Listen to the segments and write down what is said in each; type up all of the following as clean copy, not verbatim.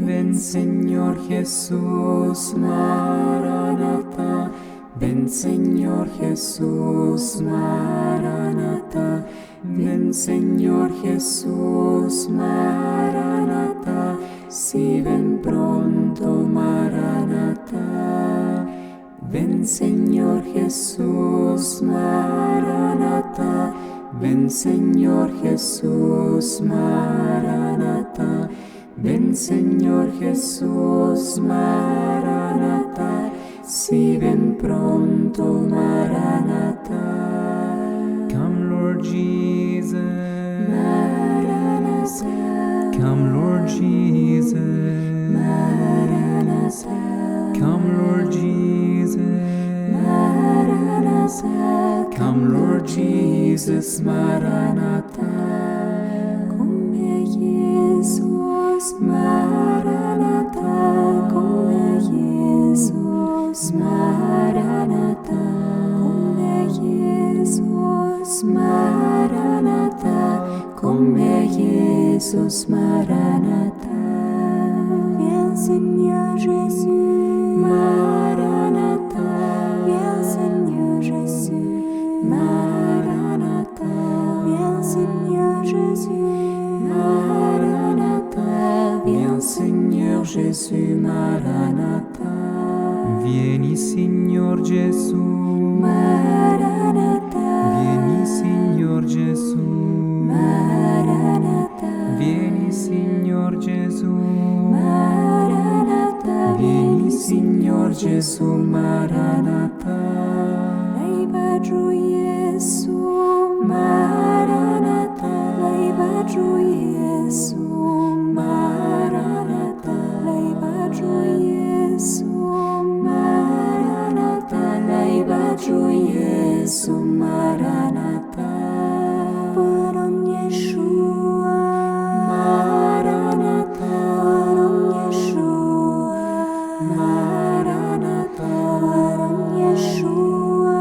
Ven Señor Jesús, Maranatha. Ven Señor Jesús, Maranatha. Ven Señor Jesús, Maranatha. Si ven pronto, Maranatha. Ven Señor Jesús, Maranatha. Ven Señor Jesús, Maranatha. Ven Señor Jesús, Maranatha. Si ven pronto, Maranatha. Come Lord Jesus, Maranatha. come Lord Jesus, Maranatha. come Lord Jesus, Maranatha. come Lord Jesus, Maranatha. Come Jesus, Maranatha. Come Jesus, Maranatha. Come Jesus, Maranatha. Come Jesus, Maranatha. Viens Seigneur Jésus, Maranatha. Viens Seigneur Jésus, Maranatha. Viens Seigneur Jésus, Maranatha. Viens Seigneur Jésus, Maranatha. vieni Signor Gesù, Maranatha. vieni Signor Gesù, Maranatha. vieni Signor Gesù, Maranatha. vieni Signor Gesù, Maranatha. Leibaju Jesu, Maranatha. Leibaju Jesu, Maranatha. Leibaju Jesu, Maranatha. Leibaju Jesu, Maranatha. Param Yeshua, Maranatha. Param Yeshua, Maranatha. Param Yeshua,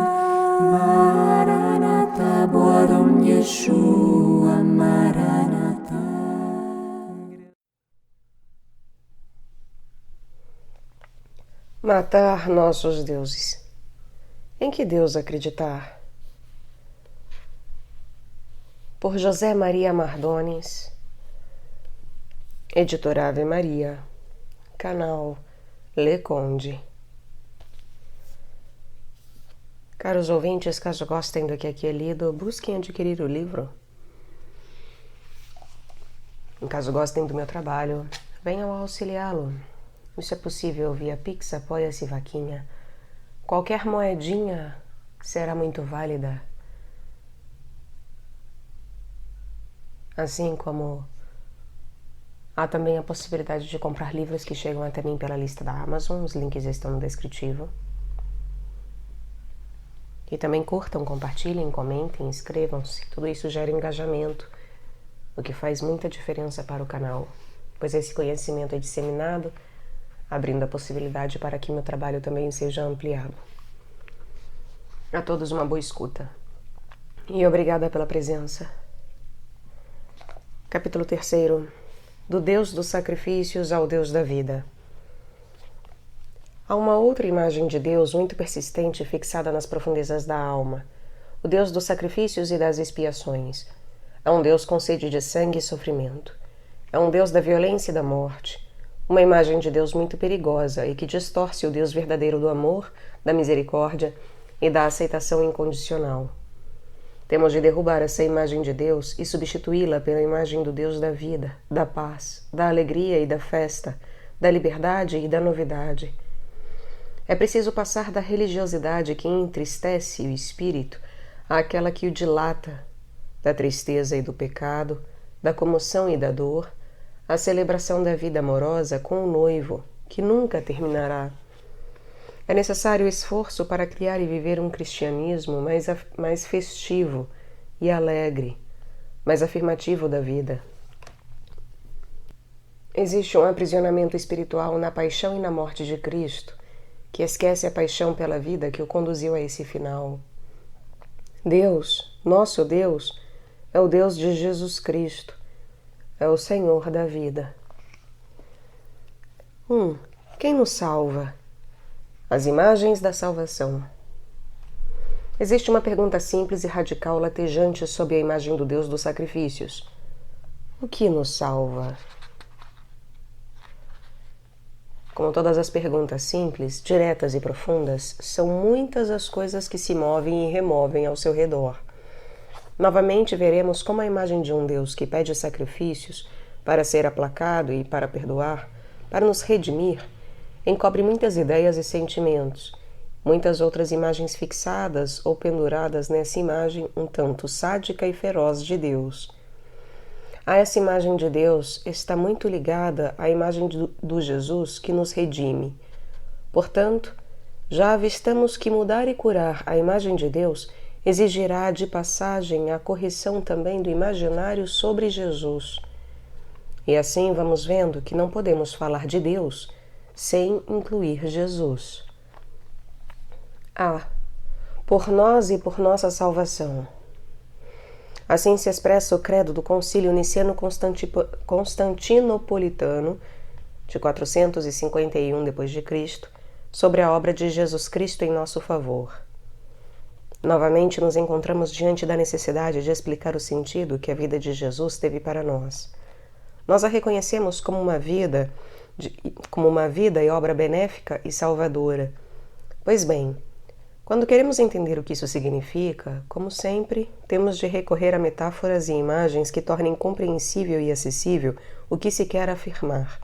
Maranatha. Param Yeshua, Maranatha. Matar nossos deuses. Em que Deus acreditar? Por José Maria Mardones, Editora Ave Maria, canal Le Conde. Caros ouvintes, caso gostem do que aqui é lido, busquem adquirir o livro. Em caso gostem do meu trabalho, venham auxiliá-lo. Isso é possível via Pix, Apoia-se, Vaquinha. Qualquer moedinha será muito válida. Assim como há também a possibilidade de comprar livros que chegam até mim pela lista da Amazon. Os links estão no descritivo. E também curtam, compartilhem, comentem, inscrevam-se. Tudo isso gera engajamento, o que faz muita diferença para o canal, pois esse conhecimento é disseminado, abrindo a possibilidade para que meu trabalho também seja ampliado. A todos uma boa escuta. E obrigada pela presença. Capítulo 3. Do Deus dos sacrifícios ao Deus da vida. Há uma outra imagem de Deus muito persistente fixada nas profundezas da alma, o Deus dos sacrifícios e das expiações. É um Deus com sede de sangue e sofrimento. É um Deus da violência e da morte. Uma imagem de Deus muito perigosa e que distorce o Deus verdadeiro do amor, da misericórdia e da aceitação incondicional. Temos de derrubar essa imagem de Deus e substituí-la pela imagem do Deus da vida, da paz, da alegria e da festa, da liberdade e da novidade. É preciso passar da religiosidade que entristece o espírito àquela que o dilata, da tristeza e do pecado, da comoção e da dor, a celebração da vida amorosa com o noivo, que nunca terminará. É necessário esforço para criar e viver um cristianismo mais festivo e alegre, mais afirmativo da vida. Existe um aprisionamento espiritual na paixão e na morte de Cristo, que esquece a paixão pela vida que o conduziu a esse final. Deus, nosso Deus, é o Deus de Jesus Cristo, é o Senhor da vida. Quem nos salva? As imagens da salvação. Existe uma pergunta simples e radical latejante sobre a imagem do Deus dos sacrifícios. O que nos salva? Como todas as perguntas simples, diretas e profundas, são muitas as coisas que se movem e removem ao seu redor. Novamente veremos como a imagem de um Deus que pede sacrifícios para ser aplacado e para perdoar, para nos redimir, encobre muitas ideias e sentimentos, muitas outras imagens fixadas ou penduradas nessa imagem um tanto sádica e feroz de Deus. Essa imagem de Deus está muito ligada à imagem do Jesus que nos redime. Portanto, já avistamos que mudar e curar a imagem de Deus exigirá de passagem a correção também do imaginário sobre Jesus. E assim vamos vendo que não podemos falar de Deus sem incluir Jesus. Por nós e por nossa salvação. Assim se expressa o credo do Concílio Niceno-Constantinopolitano de 451 d.C., sobre a obra de Jesus Cristo em nosso favor. Novamente nos encontramos diante da necessidade de explicar o sentido que a vida de Jesus teve para nós. Nós a reconhecemos como uma vida e obra benéfica e salvadora. Pois bem, quando queremos entender o que isso significa, como sempre, temos de recorrer a metáforas e imagens que tornem compreensível e acessível o que se quer afirmar.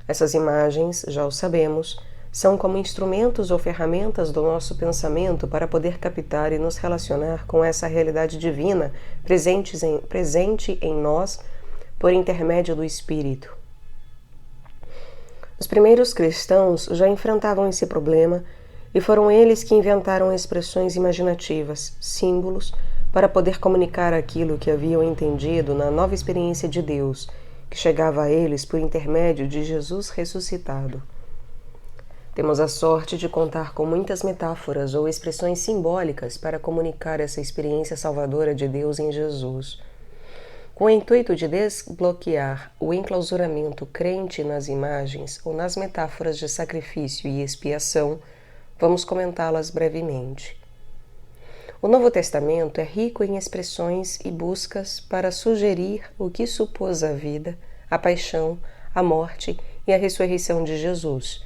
Essas imagens, já o sabemos, são como instrumentos ou ferramentas do nosso pensamento para poder captar e nos relacionar com essa realidade divina presente em nós por intermédio do Espírito. Os primeiros cristãos já enfrentavam esse problema e foram eles que inventaram expressões imaginativas, símbolos, para poder comunicar aquilo que haviam entendido na nova experiência de Deus, que chegava a eles por intermédio de Jesus ressuscitado. Temos a sorte de contar com muitas metáforas ou expressões simbólicas para comunicar essa experiência salvadora de Deus em Jesus. Com o intuito de desbloquear o enclausuramento crente nas imagens ou nas metáforas de sacrifício e expiação, vamos comentá-las brevemente. O Novo Testamento é rico em expressões e buscas para sugerir o que supôs a vida, a paixão, a morte e a ressurreição de Jesus.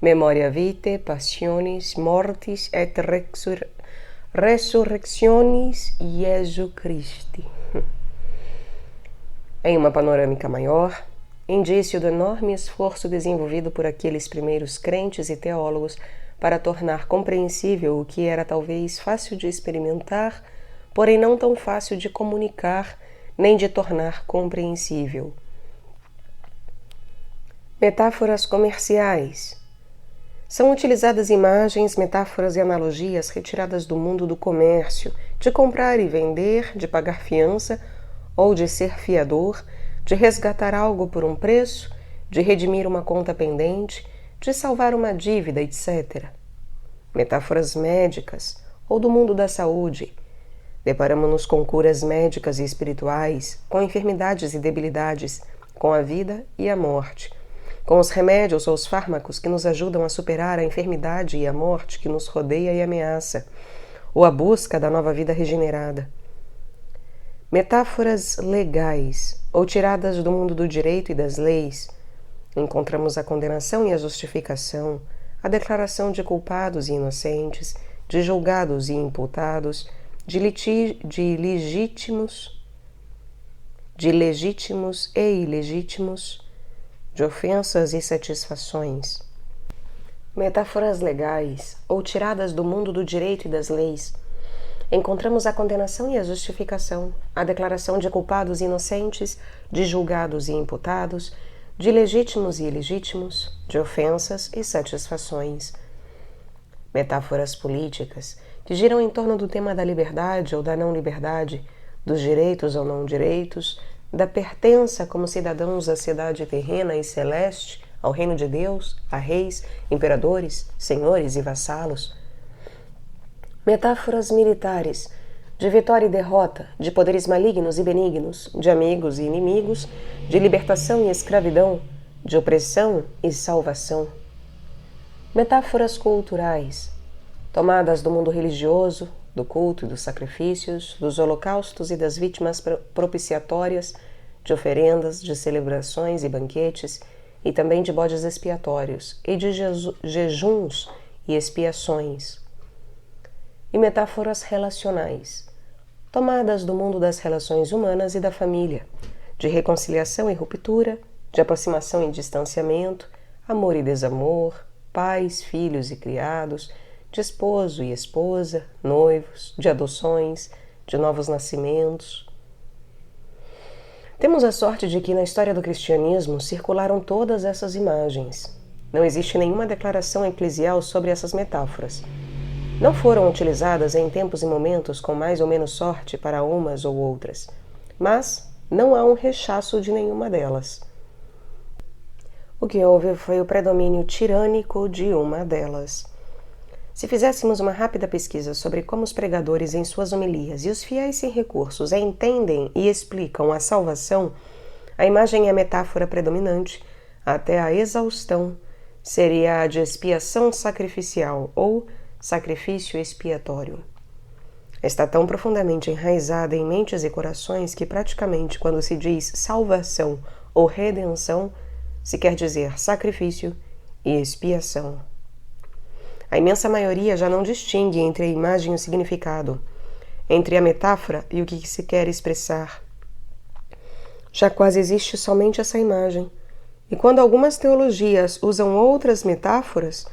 Memoria vitae, passionis, mortis et resurrectionis Jesu Christi. Em uma panorâmica maior, indício do enorme esforço desenvolvido por aqueles primeiros crentes e teólogos para tornar compreensível o que era talvez fácil de experimentar, porém não tão fácil de comunicar nem de tornar compreensível. Metáforas comerciais. São utilizadas imagens, metáforas e analogias retiradas do mundo do comércio, de comprar e vender, de pagar fiança ou de ser fiador, de resgatar algo por um preço, de redimir uma conta pendente, de salvar uma dívida, etc. Metáforas médicas ou do mundo da saúde. Deparamos-nos com curas médicas e espirituais, com enfermidades e debilidades, com a vida e a morte, com os remédios ou os fármacos que nos ajudam a superar a enfermidade e a morte que nos rodeia e ameaça, ou a busca da nova vida regenerada. Metáforas legais, ou tiradas do mundo do direito e das leis, encontramos a condenação e a justificação, a declaração de culpados e inocentes, de julgados e imputados, de legítimos e ilegítimos, de ofensas e satisfações. Metáforas legais, ou tiradas do mundo do direito e das leis, encontramos a condenação e a justificação, a declaração de culpados e inocentes, de julgados e imputados, de legítimos e ilegítimos, de ofensas e satisfações. Metáforas políticas, que giram em torno do tema da liberdade ou da não liberdade, dos direitos ou não direitos, da pertença como cidadãos à cidade terrena e celeste, ao reino de Deus, a reis, imperadores, senhores e vassalos. Metáforas militares, de vitória e derrota, de poderes malignos e benignos, de amigos e inimigos, de libertação e escravidão, de opressão e salvação. Metáforas culturais, tomadas do mundo religioso, do culto e dos sacrifícios, dos holocaustos e das vítimas propiciatórias, de oferendas, de celebrações e banquetes, e também de bodes expiatórios, e de jejuns e expiações. E metáforas relacionais, tomadas do mundo das relações humanas e da família, de reconciliação e ruptura, de aproximação e distanciamento, amor e desamor, pais, filhos e criados, de esposo e esposa, noivos, de adoções, de novos nascimentos. Temos a sorte de que na história do cristianismo circularam todas essas imagens. Não existe nenhuma declaração eclesial sobre essas metáforas. Não foram utilizadas em tempos e momentos com mais ou menos sorte para umas ou outras, mas não há um rechaço de nenhuma delas. O que houve foi o predomínio tirânico de uma delas. Se fizéssemos uma rápida pesquisa sobre como os pregadores em suas homilias e os fiéis sem recursos entendem e explicam a salvação, a imagem e a metáfora predominante, até a exaustão, seria a de expiação sacrificial ou sacrifício expiatório. Está tão profundamente enraizada em mentes e corações que praticamente quando se diz salvação ou redenção, se quer dizer sacrifício e expiação. A imensa maioria já não distingue entre a imagem e o significado, entre a metáfora e o que se quer expressar. Já quase existe somente essa imagem, e quando algumas teologias usam outras metáforas,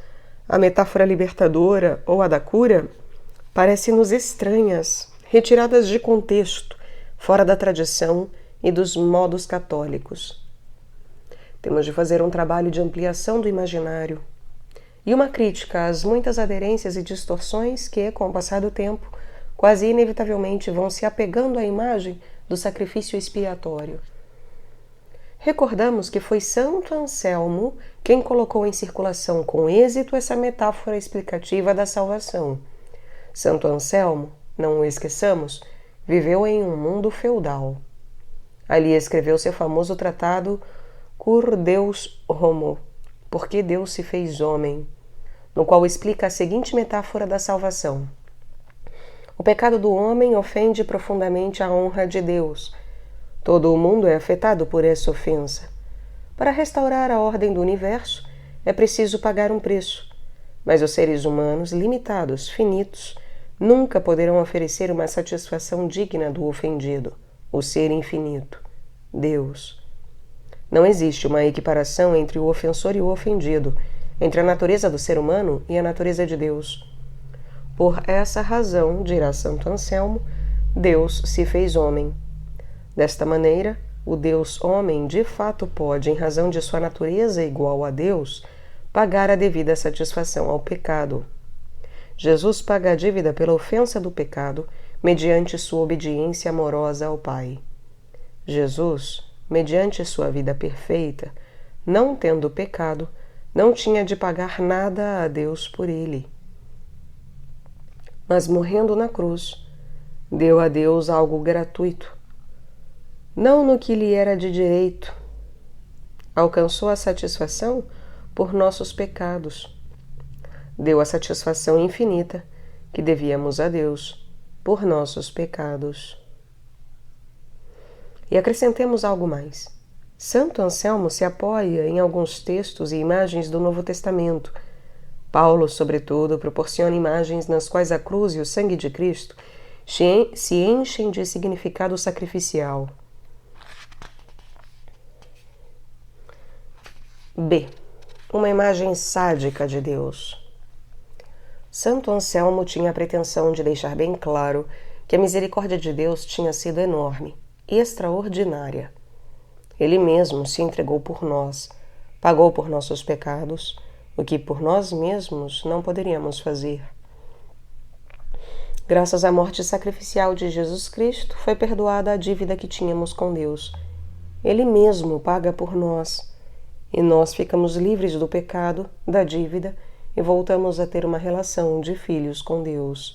a metáfora libertadora ou a da cura, parecem-nos estranhas, retiradas de contexto, fora da tradição e dos modos católicos. Temos de fazer um trabalho de ampliação do imaginário e uma crítica às muitas aderências e distorções que, com o passar do tempo, quase inevitavelmente vão se apegando à imagem do sacrifício expiatório. Recordamos que foi Santo Anselmo quem colocou em circulação com êxito essa metáfora explicativa da salvação. Santo Anselmo, não o esqueçamos, viveu em um mundo feudal. Ali escreveu seu famoso tratado Cur Deus Homo, porque Deus se fez homem, no qual explica a seguinte metáfora da salvação. O pecado do homem ofende profundamente a honra de Deus. Todo o mundo é afetado por essa ofensa. Para restaurar a ordem do universo, é preciso pagar um preço, mas os seres humanos, limitados, finitos, nunca poderão oferecer uma satisfação digna do ofendido, o ser infinito, Deus. Não existe uma equiparação entre o ofensor e o ofendido, entre a natureza do ser humano e a natureza de Deus. Por essa razão, dirá Santo Anselmo, Deus se fez homem. Desta maneira, o Deus homem de fato pode, em razão de sua natureza igual a Deus, pagar a devida satisfação ao pecado. Jesus paga a dívida pela ofensa do pecado mediante sua obediência amorosa ao Pai. Jesus, mediante sua vida perfeita, não tendo pecado, não tinha de pagar nada a Deus por ele. Mas morrendo na cruz, deu a Deus algo gratuito, não no que lhe era de direito. Alcançou a satisfação por nossos pecados. Deu a satisfação infinita que devíamos a Deus por nossos pecados. E acrescentemos algo mais. Santo Anselmo se apoia em alguns textos e imagens do Novo Testamento. Paulo, sobretudo, proporciona imagens nas quais a cruz e o sangue de Cristo se enchem de significado sacrificial. B. Uma imagem sádica de Deus. Santo Anselmo tinha a pretensão de deixar bem claro que a misericórdia de Deus tinha sido enorme e extraordinária. Ele mesmo se entregou por nós, pagou por nossos pecados, o que por nós mesmos não poderíamos fazer. Graças à morte sacrificial de Jesus Cristo, foi perdoada a dívida que tínhamos com Deus. Ele mesmo paga por nós, e nós ficamos livres do pecado, da dívida, e voltamos a ter uma relação de filhos com Deus.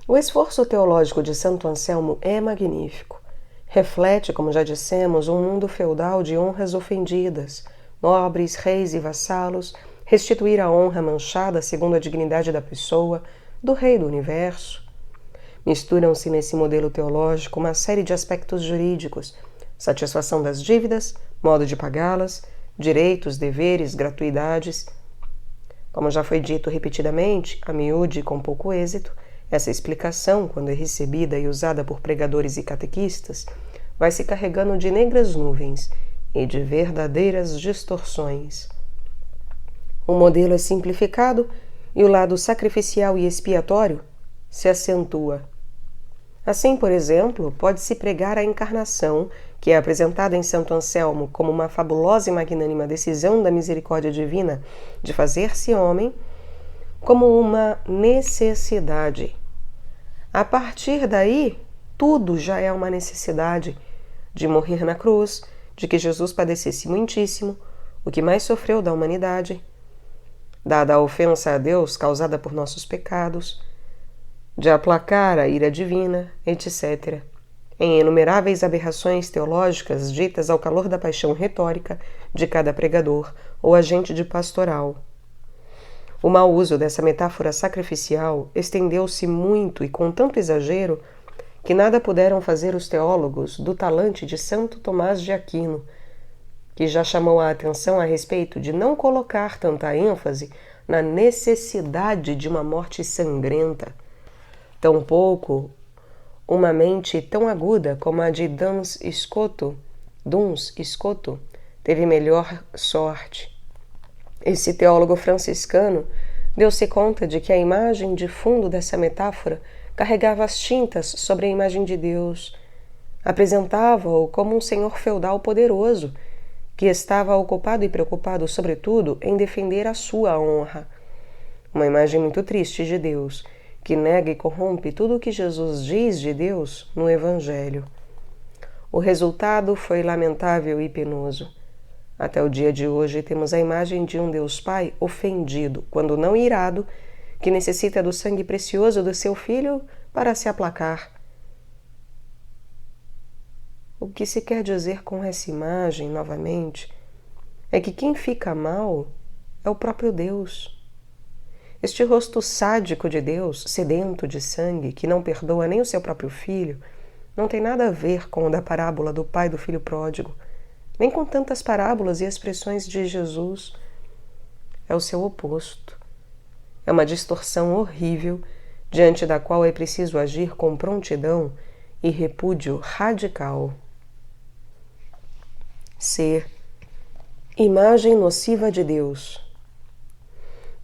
O esforço teológico de Santo Anselmo é magnífico. reflete, como já dissemos, um mundo feudal de honras ofendidas, nobres, reis e vassalos, restituir a honra manchada segundo a dignidade da pessoa, do rei do universo. Misturam-se nesse modelo teológico uma série de aspectos jurídicos, satisfação das dívidas, modo de pagá-las, direitos, deveres, gratuidades. Como já foi dito repetidamente, a miúde e com pouco êxito, essa explicação, quando é recebida e usada por pregadores e catequistas, vai se carregando de negras nuvens e de verdadeiras distorções. O modelo é simplificado e o lado sacrificial e expiatório se acentua. Assim, por exemplo, pode-se pregar a encarnação, que é apresentada em Santo Anselmo como uma fabulosa e magnânima decisão da misericórdia divina de fazer-se homem, como uma necessidade. A partir daí, tudo já é uma necessidade de morrer na cruz, de que Jesus padecesse muitíssimo, o que mais sofreu da humanidade, dada a ofensa a Deus causada por nossos pecados, de aplacar a ira divina, etc., em inumeráveis aberrações teológicas ditas ao calor da paixão retórica de cada pregador ou agente de pastoral. O mau uso dessa metáfora sacrificial estendeu-se muito e com tanto exagero que nada puderam fazer os teólogos do talante de Santo Tomás de Aquino, que já chamou a atenção a respeito de não colocar tanta ênfase na necessidade de uma morte sangrenta. Tampouco uma mente tão aguda como a de Duns Scoto teve melhor sorte. Esse teólogo franciscano deu-se conta de que a imagem de fundo dessa metáfora carregava as tintas sobre a imagem de Deus. Apresentava-o como um senhor feudal poderoso, que estava ocupado e preocupado, sobretudo, em defender a sua honra. Uma imagem muito triste de Deus, que nega e corrompe tudo o que Jesus diz de Deus no Evangelho. O resultado foi lamentável e penoso. Até o dia de hoje temos a imagem de um Deus Pai ofendido, quando não irado, que necessita do sangue precioso do seu Filho para se aplacar. O que se quer dizer com essa imagem, novamente, é que quem fica mal é o próprio Deus. Este rosto sádico de Deus, sedento de sangue, que não perdoa nem o seu próprio filho, não tem nada a ver com o da parábola do pai do filho pródigo, nem com tantas parábolas e expressões de Jesus. É o seu oposto. É uma distorção horrível, diante da qual é preciso agir com prontidão e repúdio radical. C. Imagem nociva de Deus.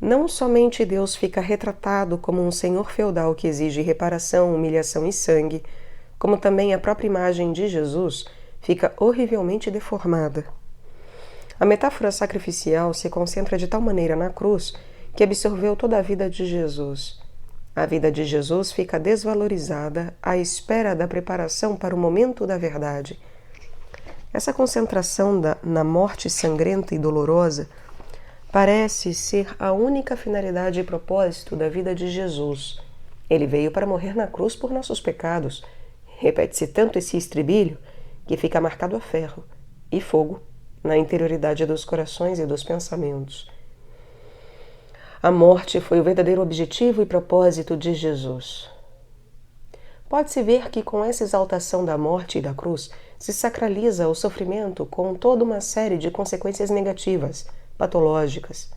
Não somente Deus fica retratado como um senhor feudal que exige reparação, humilhação e sangue, como também a própria imagem de Jesus fica horrivelmente deformada. A metáfora sacrificial se concentra de tal maneira na cruz que absorveu toda a vida de Jesus. A vida de Jesus fica desvalorizada à espera da preparação para o momento da verdade. Essa concentração na morte sangrenta e dolorosa parece ser a única finalidade e propósito da vida de Jesus. Ele veio para morrer na cruz por nossos pecados. Repete-se tanto esse estribilho que fica marcado a ferro e fogo na interioridade dos corações e dos pensamentos. A morte foi o verdadeiro objetivo e propósito de Jesus. Pode-se ver que com essa exaltação da morte e da cruz se sacraliza o sofrimento com toda uma série de consequências negativas, patológicas.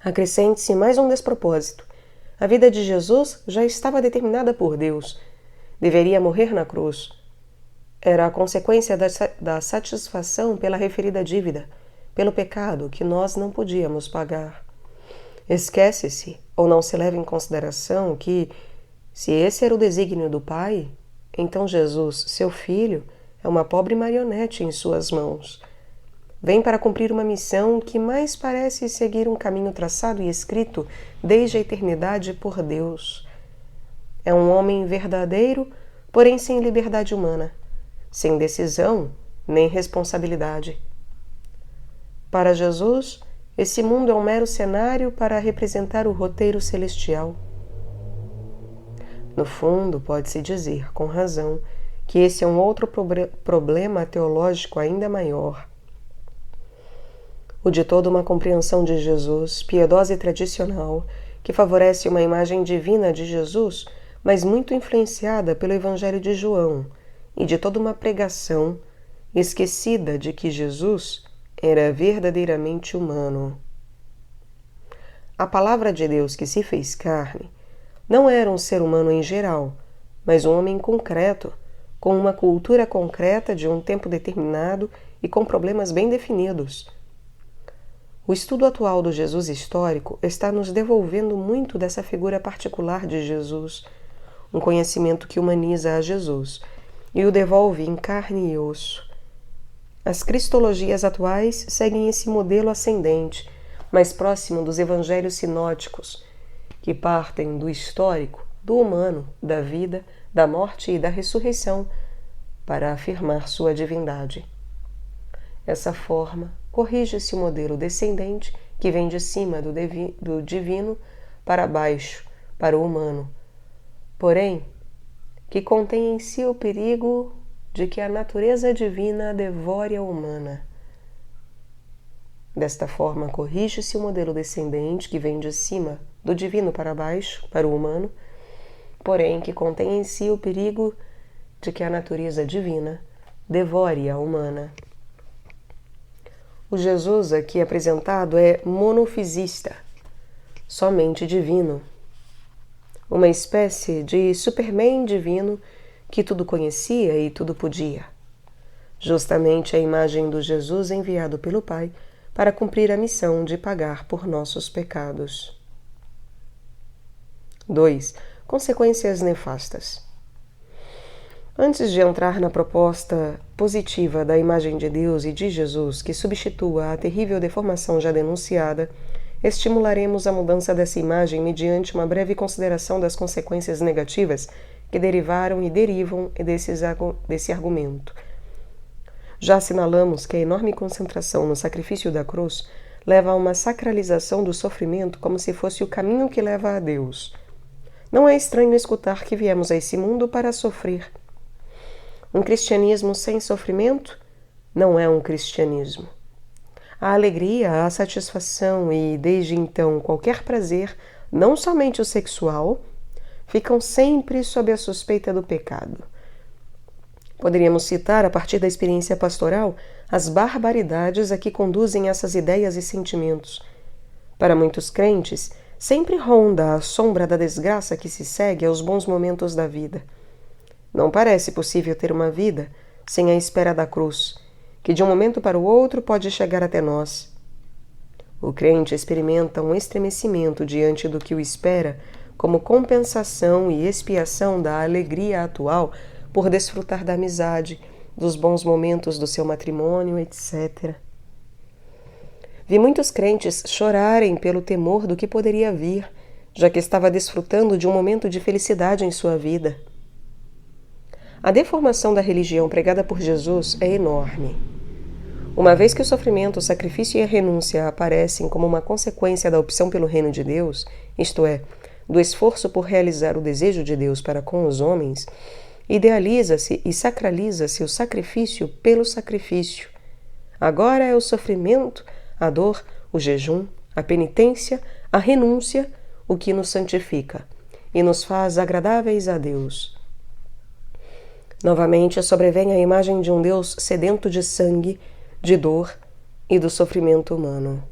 Acrescente-se mais um despropósito. A vida de Jesus já estava determinada por Deus. Deveria morrer na cruz. Era a consequência da satisfação pela referida dívida, pelo pecado que nós não podíamos pagar. Esquece-se, ou não se leva em consideração que, se esse era o desígnio do Pai, então Jesus, seu Filho, é uma pobre marionete em suas mãos. Vem para cumprir uma missão que mais parece seguir um caminho traçado e escrito desde a eternidade por Deus. É um homem verdadeiro, porém sem liberdade humana, sem decisão nem responsabilidade. Para Jesus, esse mundo é um mero cenário para representar o roteiro celestial. No fundo, pode-se dizer, com razão, que esse é um outro problema teológico ainda maior. O de toda uma compreensão de Jesus, piedosa e tradicional, que favorece uma imagem divina de Jesus, mas muito influenciada pelo Evangelho de João, e de toda uma pregação esquecida de que Jesus era verdadeiramente humano. A palavra de Deus que se fez carne não era um ser humano em geral, mas um homem concreto, com uma cultura concreta de um tempo determinado e com problemas bem definidos. O estudo atual do Jesus histórico está nos devolvendo muito dessa figura particular de Jesus, um conhecimento que humaniza a Jesus e o devolve em carne e osso. As cristologias atuais seguem esse modelo ascendente, mais próximo dos evangelhos sinóticos, que partem do histórico, do humano, da vida, da morte e da ressurreição, para afirmar sua divindade. Essa forma corrige-se o modelo descendente que vem de cima do divino para baixo, para o humano, porém, que contém em si o perigo de que a natureza divina devore a humana. Desta forma, corrige-se o modelo descendente que vem de cima do divino para baixo, para o humano, porém que contém em si o perigo de que a natureza divina devore a humana. O Jesus aqui apresentado é monofisista, somente divino, uma espécie de Superman divino que tudo conhecia e tudo podia. Justamente a imagem do Jesus enviado pelo Pai para cumprir a missão de pagar por nossos pecados. 2. Consequências nefastas. Antes de entrar na proposta positiva da imagem de Deus e de Jesus, que substitua a terrível deformação já denunciada, estimularemos a mudança dessa imagem mediante uma breve consideração das consequências negativas que derivaram e derivam desse argumento. Já assinalamos que a enorme concentração no sacrifício da cruz leva a uma sacralização do sofrimento como se fosse o caminho que leva a Deus. Não é estranho escutar que viemos a esse mundo para sofrer. Um cristianismo sem sofrimento não é um cristianismo. A alegria, a satisfação e, desde então, qualquer prazer, não somente o sexual, ficam sempre sob a suspeita do pecado. Poderíamos citar, a partir da experiência pastoral, as barbaridades a que conduzem essas ideias e sentimentos. Para muitos crentes, sempre ronda a sombra da desgraça que se segue aos bons momentos da vida. Não parece possível ter uma vida sem a espera da cruz, que de um momento para o outro pode chegar até nós. O crente experimenta um estremecimento diante do que o espera como compensação e expiação da alegria atual por desfrutar da amizade, dos bons momentos do seu matrimônio, etc. Vi muitos crentes chorarem pelo temor do que poderia vir, já que estava desfrutando de um momento de felicidade em sua vida. A deformação da religião pregada por Jesus é enorme. Uma vez que o sofrimento, o sacrifício e a renúncia aparecem como uma consequência da opção pelo reino de Deus, isto é, do esforço por realizar o desejo de Deus para com os homens, idealiza-se e sacraliza-se o sacrifício pelo sacrifício. Agora é o sofrimento, a dor, o jejum, a penitência, a renúncia, o que nos santifica e nos faz agradáveis a Deus. Novamente sobrevém a imagem de um Deus sedento de sangue, de dor e do sofrimento humano.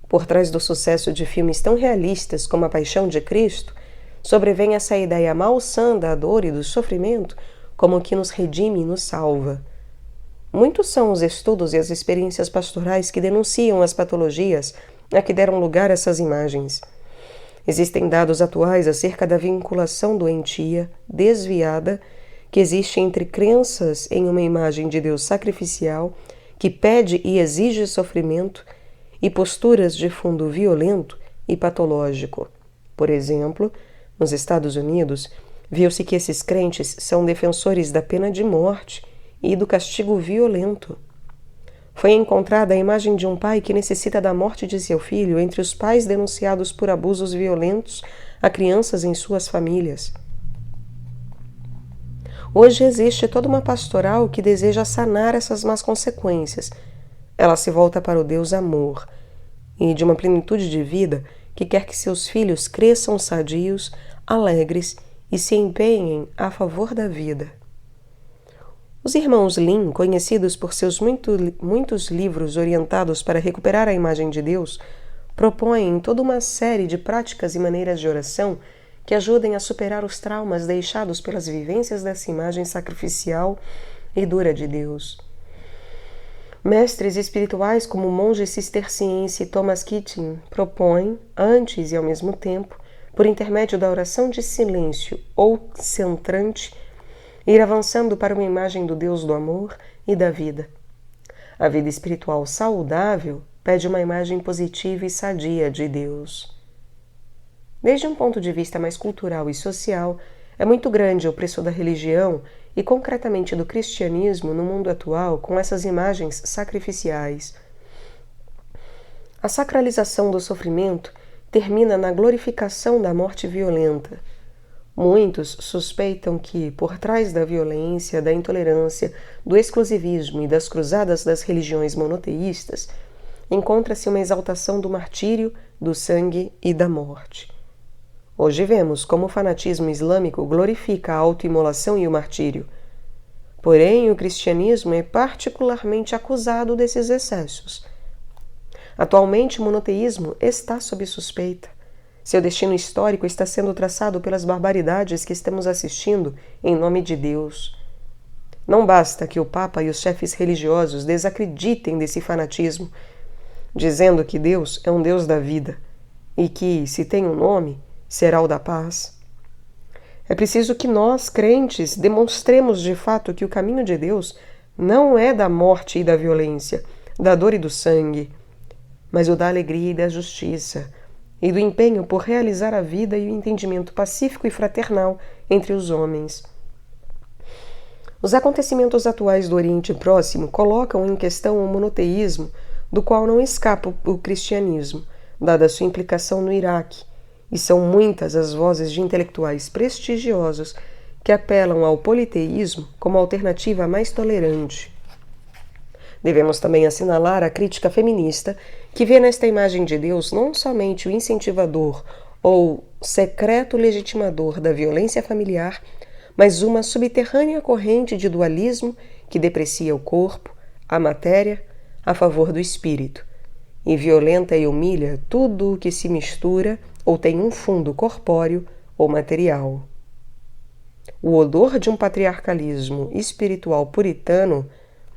Por trás do sucesso de filmes tão realistas como A Paixão de Cristo, sobrevém essa ideia malsã da dor e do sofrimento como o que nos redime e nos salva. Muitos são os estudos e as experiências pastorais que denunciam as patologias a que deram lugar essas imagens. Existem dados atuais acerca da vinculação doentia, desviada, que existe entre crenças em uma imagem de Deus sacrificial, que pede e exige sofrimento, e posturas de fundo violento e patológico. Por exemplo, nos Estados Unidos, viu-se que esses crentes são defensores da pena de morte e do castigo violento. Foi encontrada a imagem de um pai que necessita da morte de seu filho entre os pais denunciados por abusos violentos a crianças em suas famílias. Hoje existe toda uma pastoral que deseja sanar essas más consequências. Ela se volta para o Deus amor e de uma plenitude de vida que quer que seus filhos cresçam sadios, alegres e se empenhem a favor da vida. Os irmãos Lin, conhecidos por seus muitos livros orientados para recuperar a imagem de Deus, propõem toda uma série de práticas e maneiras de oração que ajudem a superar os traumas deixados pelas vivências dessa imagem sacrificial e dura de Deus. Mestres espirituais como o monge cisterciense Thomas Keating propõem, antes e ao mesmo tempo, por intermédio da oração de silêncio ou centrante, ir avançando para uma imagem do Deus do amor e da vida. A vida espiritual saudável pede uma imagem positiva e sadia de Deus. Desde um ponto de vista mais cultural e social, é muito grande o preço da religião e concretamente do cristianismo no mundo atual com essas imagens sacrificiais. A sacralização do sofrimento termina na glorificação da morte violenta. Muitos suspeitam que, por trás da violência, da intolerância, do exclusivismo e das cruzadas das religiões monoteístas, encontra-se uma exaltação do martírio, do sangue e da morte. Hoje vemos como o fanatismo islâmico glorifica a autoimolação e o martírio. Porém, o cristianismo é particularmente acusado desses excessos. Atualmente, o monoteísmo está sob suspeita. Seu destino histórico está sendo traçado pelas barbaridades que estamos assistindo em nome de Deus. Não basta que o Papa e os chefes religiosos desacreditem desse fanatismo, dizendo que Deus é um Deus da vida e que, se tem um nome, será o da paz. É preciso que nós, crentes, demonstremos de fato que o caminho de Deus não é da morte e da violência, da dor e do sangue, mas o da alegria e da justiça, e do empenho por realizar a vida e o entendimento pacífico e fraternal entre os homens. Os acontecimentos atuais do Oriente Próximo colocam em questão o monoteísmo, do qual não escapa o cristianismo, dada sua implicação no Iraque, e são muitas as vozes de intelectuais prestigiosos que apelam ao politeísmo como alternativa mais tolerante. Devemos também assinalar a crítica feminista, que vê nesta imagem de Deus não somente o incentivador ou secreto legitimador da violência familiar, mas uma subterrânea corrente de dualismo que deprecia o corpo, a matéria, a favor do espírito, e violenta e humilha tudo o que se mistura ou tem um fundo corpóreo ou material. O odor de um patriarcalismo espiritual puritano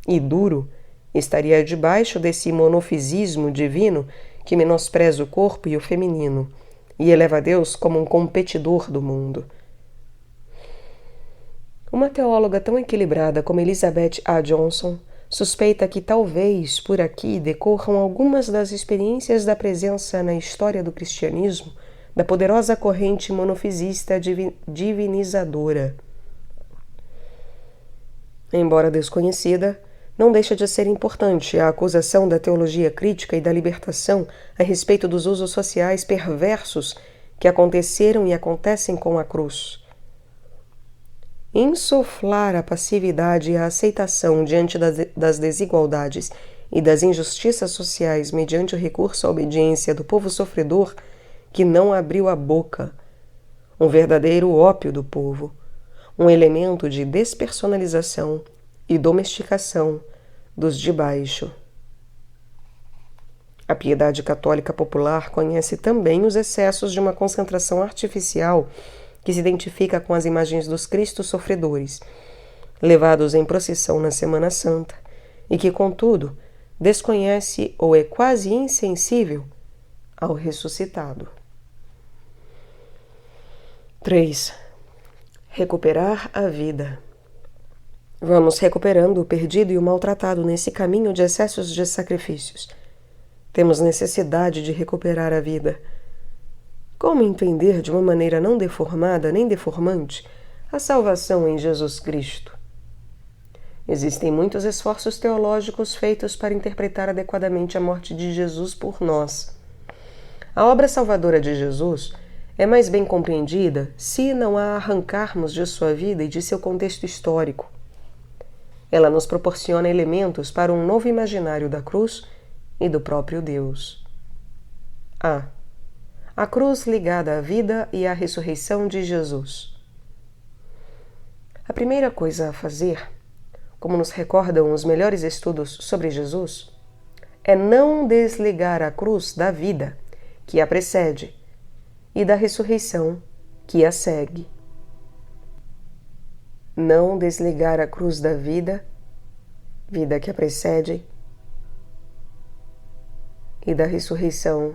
e duro estaria debaixo desse monofisismo divino que menospreza o corpo e o feminino e eleva Deus como um competidor do mundo. Uma teóloga tão equilibrada como Elizabeth A. Johnson suspeita que talvez por aqui decorram algumas das experiências da presença na história do cristianismo da poderosa corrente monofisista divinizadora. Embora desconhecida, não deixa de ser importante a acusação da teologia crítica e da libertação a respeito dos usos sociais perversos que aconteceram e acontecem com a cruz. Insuflar a passividade e a aceitação diante das desigualdades e das injustiças sociais mediante o recurso à obediência do povo sofredor que não abriu a boca, um verdadeiro ópio do povo, um elemento de despersonalização e domesticação dos de baixo. A piedade católica popular conhece também os excessos de uma concentração artificial que se identifica com as imagens dos Cristos sofredores, levados em procissão na Semana Santa, e que, contudo, desconhece ou é quase insensível ao ressuscitado. 3. Recuperar a vida. Vamos recuperando o perdido e o maltratado nesse caminho de excessos de sacrifícios. Temos necessidade de recuperar a vida. Como entender de uma maneira não deformada nem deformante a salvação em Jesus Cristo? Existem muitos esforços teológicos feitos para interpretar adequadamente a morte de Jesus por nós. A obra salvadora de Jesus é mais bem compreendida se não a arrancarmos de sua vida e de seu contexto histórico. Ela nos proporciona elementos para um novo imaginário da cruz e do próprio Deus. A cruz ligada à vida e à ressurreição de Jesus. A primeira coisa a fazer, como nos recordam os melhores estudos sobre Jesus, é não desligar a cruz da vida que a precede e da ressurreição que a segue. Não desligar a cruz da vida, vida que a precede, e da ressurreição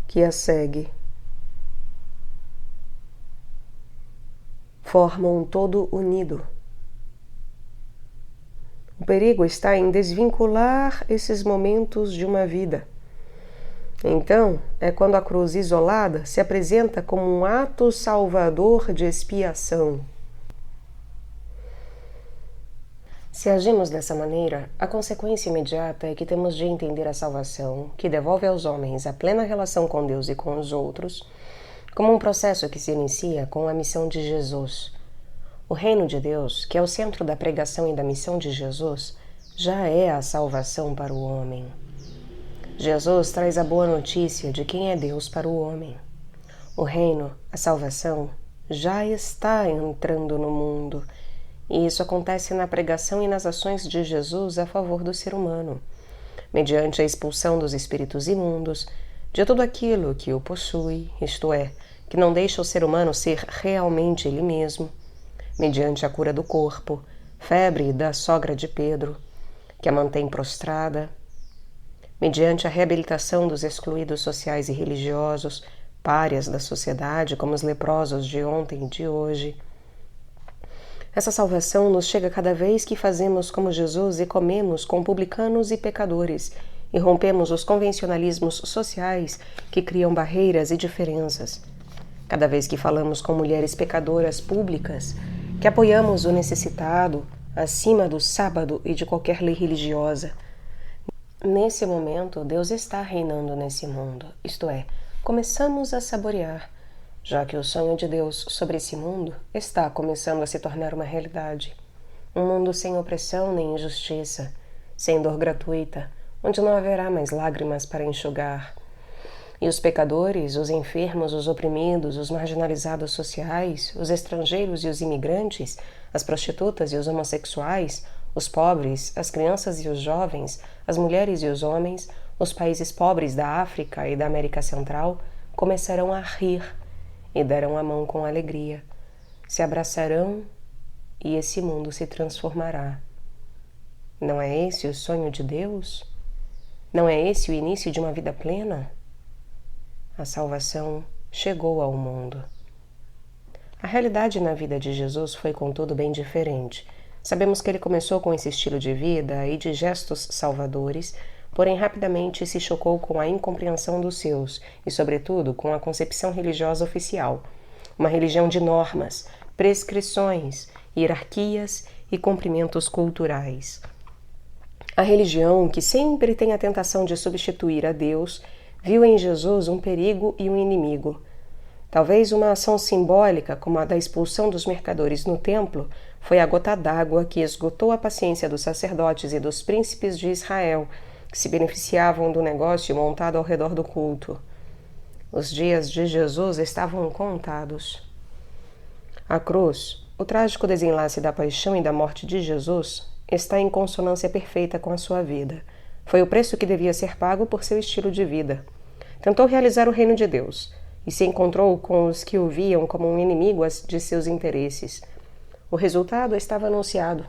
que a segue. Formam um todo unido. O perigo está em desvincular esses momentos de uma vida. Então, é quando a cruz isolada se apresenta como um ato salvador de expiação. Se agimos dessa maneira, a consequência imediata é que temos de entender a salvação, que devolve aos homens a plena relação com Deus e com os outros, como um processo que se inicia com a missão de Jesus. O reino de Deus, que é o centro da pregação e da missão de Jesus, já é a salvação para o homem. Jesus traz a boa notícia de quem é Deus para o homem. O reino, a salvação, já está entrando no mundo, e isso acontece na pregação e nas ações de Jesus a favor do ser humano, mediante a expulsão dos espíritos imundos, de tudo aquilo que o possui, isto é, que não deixa o ser humano ser realmente ele mesmo, mediante a cura do corpo, febre da sogra de Pedro, que a mantém prostrada, mediante a reabilitação dos excluídos sociais e religiosos, párias da sociedade, como os leprosos de ontem e de hoje. Essa salvação nos chega cada vez que fazemos como Jesus e comemos com publicanos e pecadores, e rompemos os convencionalismos sociais que criam barreiras e diferenças. Cada vez que falamos com mulheres pecadoras públicas, que apoiamos o necessitado acima do sábado e de qualquer lei religiosa. Nesse momento, Deus está reinando nesse mundo, isto é, começamos a saborear, já que o sonho de Deus sobre esse mundo está começando a se tornar uma realidade. Um mundo sem opressão nem injustiça, sem dor gratuita, onde não haverá mais lágrimas para enxugar. E os pecadores, os enfermos, os oprimidos, os marginalizados sociais, os estrangeiros e os imigrantes, as prostitutas e os homossexuais, os pobres, as crianças e os jovens, as mulheres e os homens, os países pobres da África e da América Central começarão a rir e darão a mão com alegria, se abraçarão e esse mundo se transformará. Não é esse o sonho de Deus? Não é esse o início de uma vida plena? A salvação chegou ao mundo. A realidade na vida de Jesus foi, contudo, bem diferente. Sabemos que ele começou com esse estilo de vida e de gestos salvadores, porém rapidamente se chocou com a incompreensão dos seus e, sobretudo, com a concepção religiosa oficial. Uma religião de normas, prescrições, hierarquias e cumprimentos culturais. A religião, que sempre tem a tentação de substituir a Deus, viu em Jesus um perigo e um inimigo. Talvez uma ação simbólica, como a da expulsão dos mercadores no templo, foi a gota d'água que esgotou a paciência dos sacerdotes e dos príncipes de Israel, que se beneficiavam do negócio montado ao redor do culto. Os dias de Jesus estavam contados. A cruz, o trágico desenlace da paixão e da morte de Jesus, está em consonância perfeita com a sua vida. Foi o preço que devia ser pago por seu estilo de vida. Tentou realizar o reino de Deus e se encontrou com os que o viam como um inimigo de seus interesses. O resultado estava anunciado.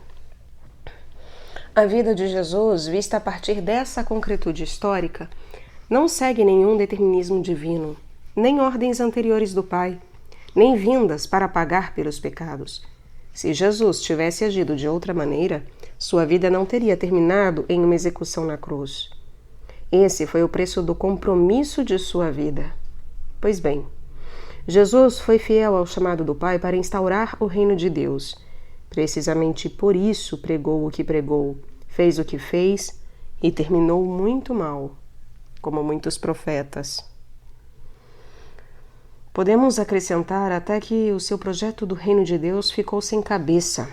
A vida de Jesus, vista a partir dessa concretude histórica, não segue nenhum determinismo divino, nem ordens anteriores do Pai, nem vindas para pagar pelos pecados. Se Jesus tivesse agido de outra maneira, sua vida não teria terminado em uma execução na cruz. Esse foi o preço do compromisso de sua vida. Pois bem, Jesus foi fiel ao chamado do Pai para instaurar o reino de Deus. Precisamente por isso pregou o que pregou, fez o que fez e terminou muito mal, como muitos profetas. Podemos acrescentar até que o seu projeto do reino de Deus ficou sem cabeça.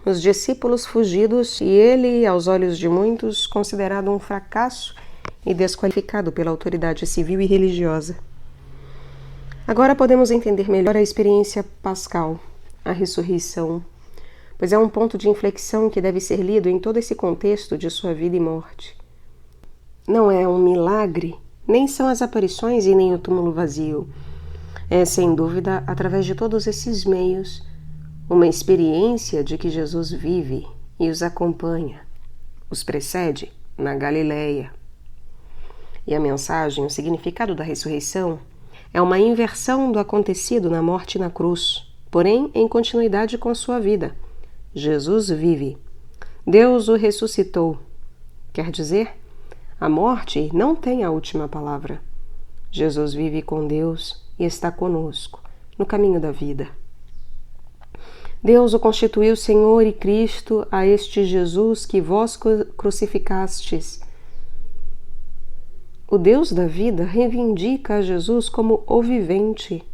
Os discípulos fugidos e ele, aos olhos de muitos, considerado um fracasso e desqualificado pela autoridade civil e religiosa. Agora podemos entender melhor a experiência pascal, a ressurreição, pois é um ponto de inflexão que deve ser lido em todo esse contexto de sua vida e morte. Não é um milagre, nem são as aparições e nem o túmulo vazio. É, sem dúvida, através de todos esses meios, uma experiência de que Jesus vive e os acompanha, os precede na Galileia. E a mensagem, o significado da ressurreição, é uma inversão do acontecido na morte e na cruz, porém em continuidade com sua vida. Jesus vive. Deus o ressuscitou. Quer dizer, a morte não tem a última palavra. Jesus vive com Deus e está conosco, no caminho da vida. Deus o constituiu Senhor e Cristo a este Jesus que vós crucificastes. O Deus da vida reivindica a Jesus como o vivente.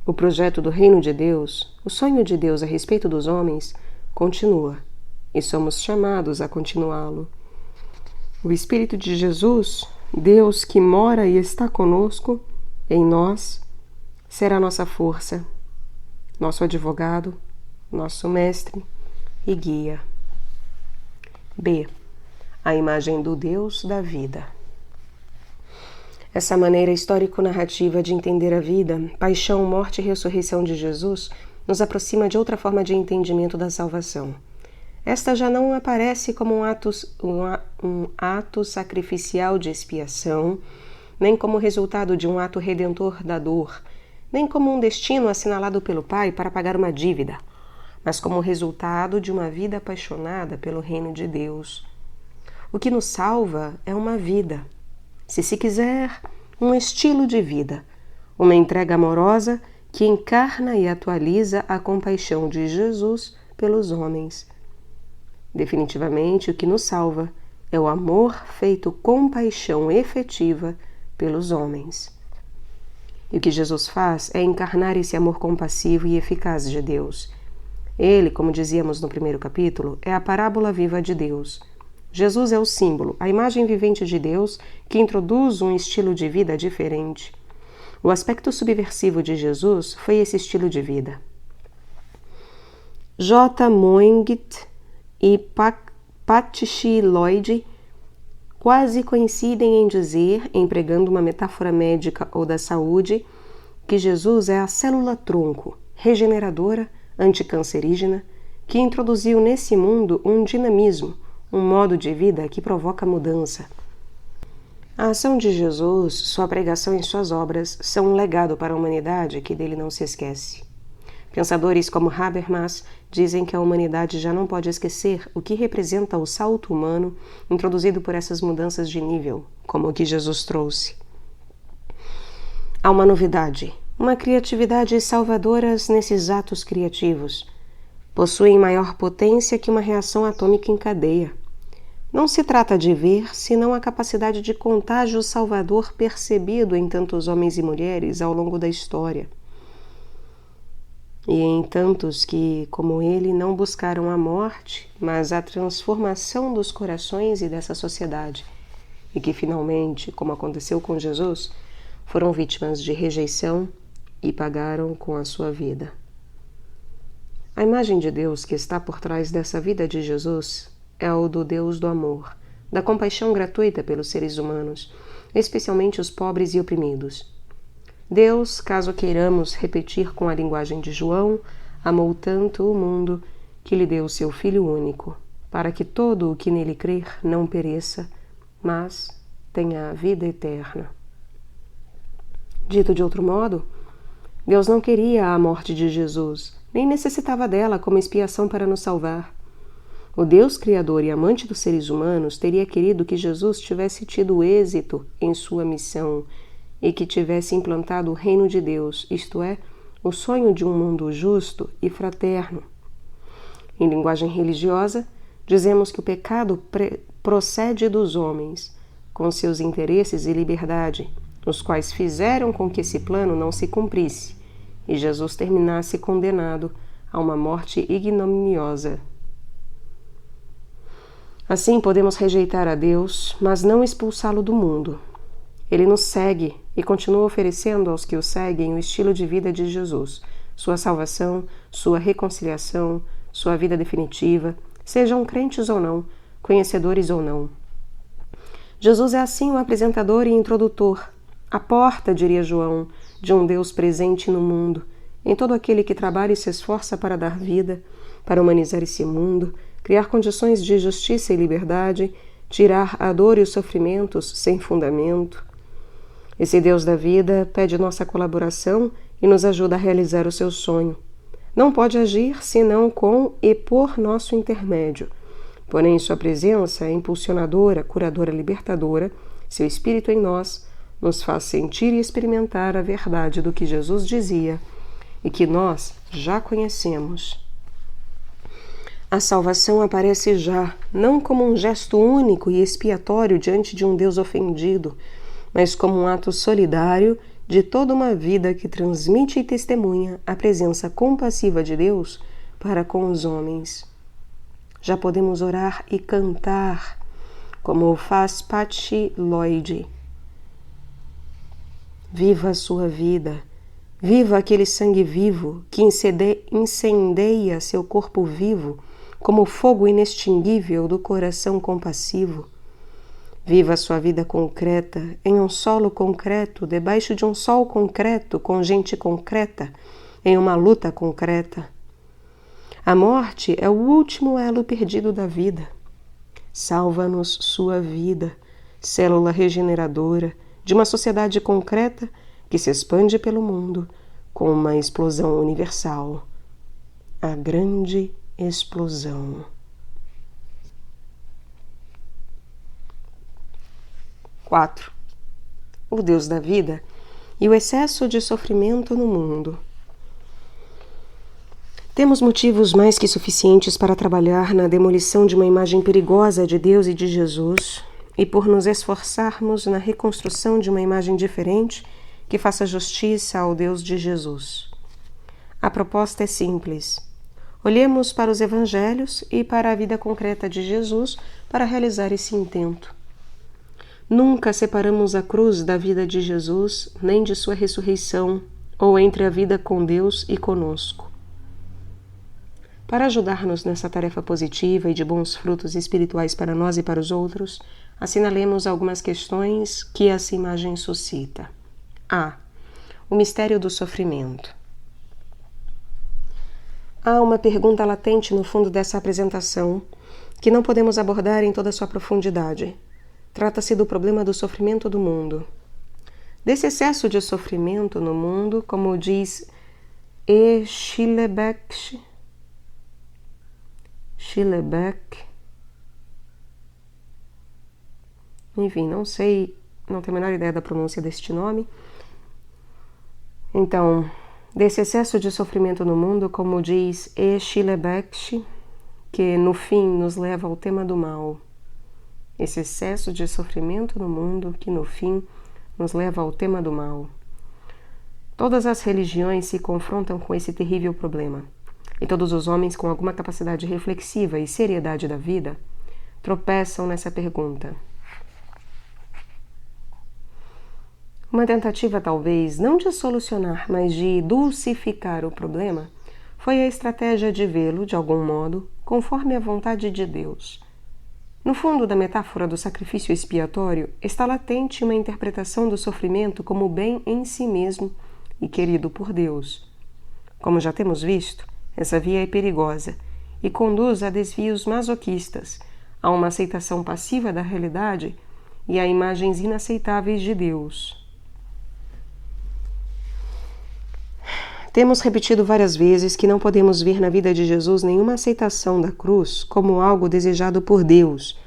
O projeto do reino de Deus, o sonho de Deus a respeito dos homens, continua, e somos chamados a continuá-lo. O Espírito de Jesus, Deus que mora e está conosco, em nós, será nossa força, nosso advogado, nosso mestre e guia. B. A imagem do Deus da vida. Essa maneira histórico-narrativa de entender a vida, paixão, morte e ressurreição de Jesus nos aproxima de outra forma de entendimento da salvação. Esta já não aparece como um ato sacrificial de expiação, nem como resultado de um ato redentor da dor, nem como um destino assinalado pelo Pai para pagar uma dívida, mas como resultado de uma vida apaixonada pelo reino de Deus. O que nos salva é uma vida, se quiser, um estilo de vida, uma entrega amorosa que encarna e atualiza a compaixão de Jesus pelos homens. Definitivamente, o que nos salva é o amor feito compaixão efetiva pelos homens. E o que Jesus faz é encarnar esse amor compassivo e eficaz de Deus. Ele, como dizíamos no primeiro capítulo, é a parábola viva de Deus. Jesus é o símbolo, a imagem vivente de Deus que introduz um estilo de vida diferente. O aspecto subversivo de Jesus foi esse estilo de vida. J. Moengit e Patsy Lloyd quase coincidem em dizer, empregando uma metáfora médica ou da saúde, que Jesus é a célula-tronco, regeneradora, anticancerígena, que introduziu nesse mundo um dinamismo, um modo de vida que provoca mudança. A ação de Jesus, sua pregação e suas obras são um legado para a humanidade que dele não se esquece. Pensadores como Habermas dizem que a humanidade já não pode esquecer o que representa o salto humano introduzido por essas mudanças de nível, como o que Jesus trouxe. Há uma novidade, uma criatividade salvadoras nesses atos criativos. Possuem maior potência que uma reação atômica em cadeia. Não se trata de ver, senão a capacidade de contágio salvador percebido em tantos homens e mulheres ao longo da história. E em tantos que, como ele, não buscaram a morte, mas a transformação dos corações e dessa sociedade, e que finalmente, como aconteceu com Jesus, foram vítimas de rejeição e pagaram com a sua vida. A imagem de Deus que está por trás dessa vida de Jesus é o do Deus do amor, da compaixão gratuita pelos seres humanos, especialmente os pobres e oprimidos. Deus, caso queiramos repetir com a linguagem de João, amou tanto o mundo que lhe deu seu Filho único, para que todo o que nele crer não pereça, mas tenha a vida eterna. Dito de outro modo, Deus não queria a morte de Jesus, nem necessitava dela como expiação para nos salvar. O Deus Criador e amante dos seres humanos teria querido que Jesus tivesse tido êxito em sua missão e que tivesse implantado o reino de Deus, isto é, o sonho de um mundo justo e fraterno. Em linguagem religiosa, dizemos que o pecado procede dos homens, com seus interesses e liberdade, os quais fizeram com que esse plano não se cumprisse e Jesus terminasse condenado a uma morte ignominiosa. Assim podemos rejeitar a Deus, mas não expulsá-lo do mundo. Ele nos segue e continua oferecendo aos que o seguem o estilo de vida de Jesus, sua salvação, sua reconciliação, sua vida definitiva, sejam crentes ou não, conhecedores ou não. Jesus é assim o apresentador e introdutor, a porta, diria João, de um Deus presente no mundo, em todo aquele que trabalha e se esforça para dar vida, para humanizar esse mundo, criar condições de justiça e liberdade, tirar a dor e os sofrimentos sem fundamento. Esse Deus da vida pede nossa colaboração e nos ajuda a realizar o seu sonho. Não pode agir senão com e por nosso intermédio. Porém, sua presença é impulsionadora, curadora, libertadora, seu Espírito em nós nos faz sentir e experimentar a verdade do que Jesus dizia e que nós já conhecemos. A salvação aparece já, não como um gesto único e expiatório diante de um Deus ofendido, mas como um ato solidário de toda uma vida que transmite e testemunha a presença compassiva de Deus para com os homens. Já podemos orar e cantar, como o faz Patty Lloyd. Viva a sua vida, viva aquele sangue vivo que incendeia seu corpo vivo como o fogo inextinguível do coração compassivo. Viva a sua vida concreta, em um solo concreto, debaixo de um sol concreto, com gente concreta, em uma luta concreta. A morte é o último elo perdido da vida. Salva-nos sua vida, célula regeneradora de uma sociedade concreta que se expande pelo mundo com uma explosão universal. A grande explosão. 4. O Deus da vida e o excesso de sofrimento no mundo. Temos motivos mais que suficientes para trabalhar na demolição de uma imagem perigosa de Deus e de Jesus e por nos esforçarmos na reconstrução de uma imagem diferente que faça justiça ao Deus de Jesus. A proposta é simples. Olhemos para os evangelhos e para a vida concreta de Jesus para realizar esse intento. Nunca separamos a cruz da vida de Jesus, nem de sua ressurreição, ou entre a vida com Deus e conosco. Para ajudar-nos nessa tarefa positiva e de bons frutos espirituais para nós e para os outros, assinalemos algumas questões que essa imagem suscita. A. O mistério do sofrimento. Há uma pergunta latente no fundo dessa apresentação que não podemos abordar em toda a sua profundidade. Trata-se do problema do sofrimento do mundo. Desse excesso de sofrimento no mundo, como diz E. Schillebeck, enfim, não tenho a menor ideia da pronúncia deste nome. Então, desse excesso de sofrimento no mundo, como diz E. Schillebeck, que no fim nos leva ao tema do mal. Esse excesso de sofrimento no mundo que no fim nos leva ao tema do mal. Todas as religiões se confrontam com esse terrível problema, e todos os homens com alguma capacidade reflexiva e seriedade da vida tropeçam nessa pergunta. Uma tentativa talvez não de solucionar, mas de dulcificar o problema foi a estratégia de vê-lo, de algum modo, conforme a vontade de Deus. No fundo da metáfora do sacrifício expiatório está latente uma interpretação do sofrimento como bem em si mesmo e querido por Deus. Como já temos visto, essa via é perigosa e conduz a desvios masoquistas, a uma aceitação passiva da realidade e a imagens inaceitáveis de Deus. Temos repetido várias vezes que não podemos ver na vida de Jesus nenhuma aceitação da cruz como algo desejado por Deus,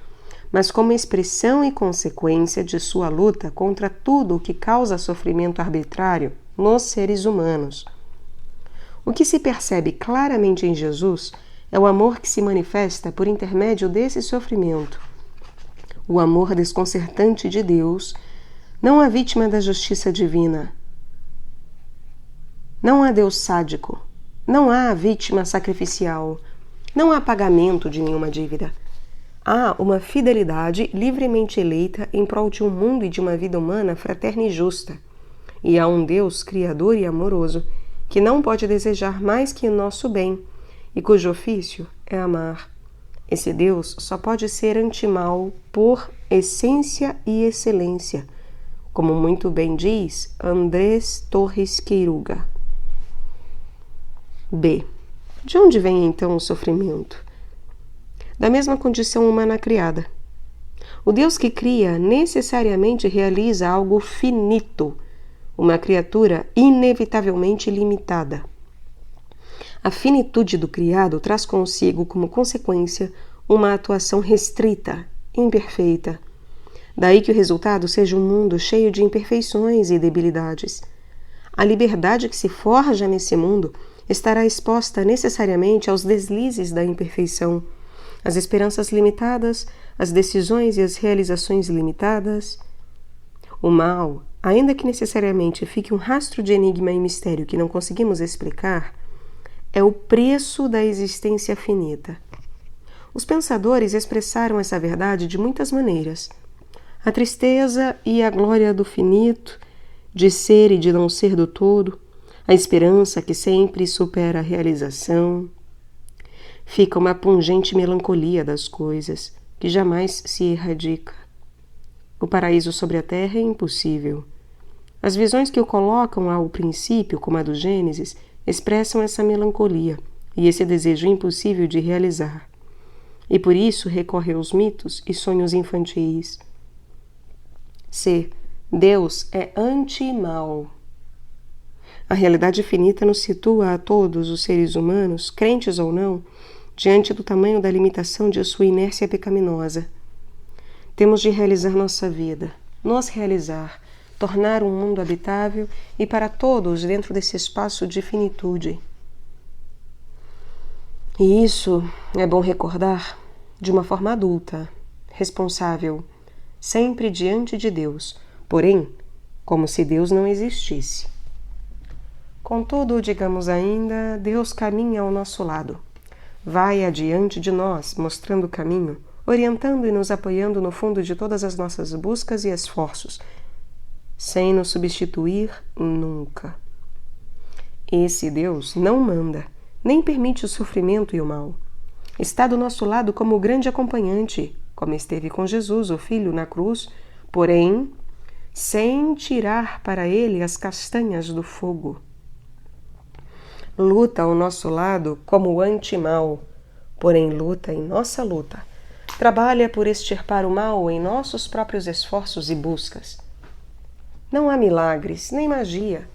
mas como expressão e consequência de sua luta contra tudo o que causa sofrimento arbitrário nos seres humanos. O que se percebe claramente em Jesus é o amor que se manifesta por intermédio desse sofrimento, o amor desconcertante de Deus Não há vítima da justiça divina. Não há Deus sádico. Não há vítima sacrificial. Não há pagamento de nenhuma dívida. Há uma fidelidade livremente eleita em prol de um mundo e de uma vida humana fraterna e justa. E há um Deus criador e amoroso que não pode desejar mais que o nosso bem e cujo ofício é amar. Esse Deus só pode ser antimal por essência e excelência, como muito bem diz Andrés Torres Queiruga. B. De onde vem então o sofrimento? Da mesma condição humana criada. O Deus que cria necessariamente realiza algo finito, uma criatura inevitavelmente limitada. A finitude do criado traz consigo, como consequência, uma atuação restrita, imperfeita. Daí que o resultado seja um mundo cheio de imperfeições e debilidades. A liberdade que se forja nesse mundo estará exposta necessariamente aos deslizes da imperfeição, às esperanças limitadas, às decisões e às realizações limitadas. O mal, ainda que necessariamente fique um rastro de enigma e mistério que não conseguimos explicar, é o preço da existência finita. Os pensadores expressaram essa verdade de muitas maneiras. A tristeza e a glória do finito, de ser e de não ser do todo, a esperança que sempre supera a realização. Fica uma pungente melancolia das coisas, que jamais se erradica. O paraíso sobre a terra é impossível. As visões que o colocam ao princípio, como a do Gênesis, expressam essa melancolia e esse desejo impossível de realizar. E por isso recorre aos mitos e sonhos infantis. C. Deus é anti-mal. A realidade finita nos situa a todos os seres humanos, crentes ou não, diante do tamanho da limitação de sua inércia pecaminosa. Temos de realizar nossa vida, nos realizar, tornar um mundo habitável e para todos dentro desse espaço de finitude. E isso é bom recordar de uma forma adulta, responsável, sempre diante de Deus, porém, como se Deus não existisse. Contudo, digamos ainda, Deus caminha ao nosso lado. Vai adiante de nós, mostrando o caminho, orientando e nos apoiando no fundo de todas as nossas buscas e esforços, sem nos substituir nunca. Esse Deus não manda, nem permite o sofrimento e o mal. Está do nosso lado como o grande acompanhante, como esteve com Jesus, o Filho, na cruz, porém, sem tirar para ele as castanhas do fogo. Luta ao nosso lado como anti-mal, porém luta em nossa luta. Trabalha por extirpar o mal em nossos próprios esforços e buscas. Não há milagres, nem magia.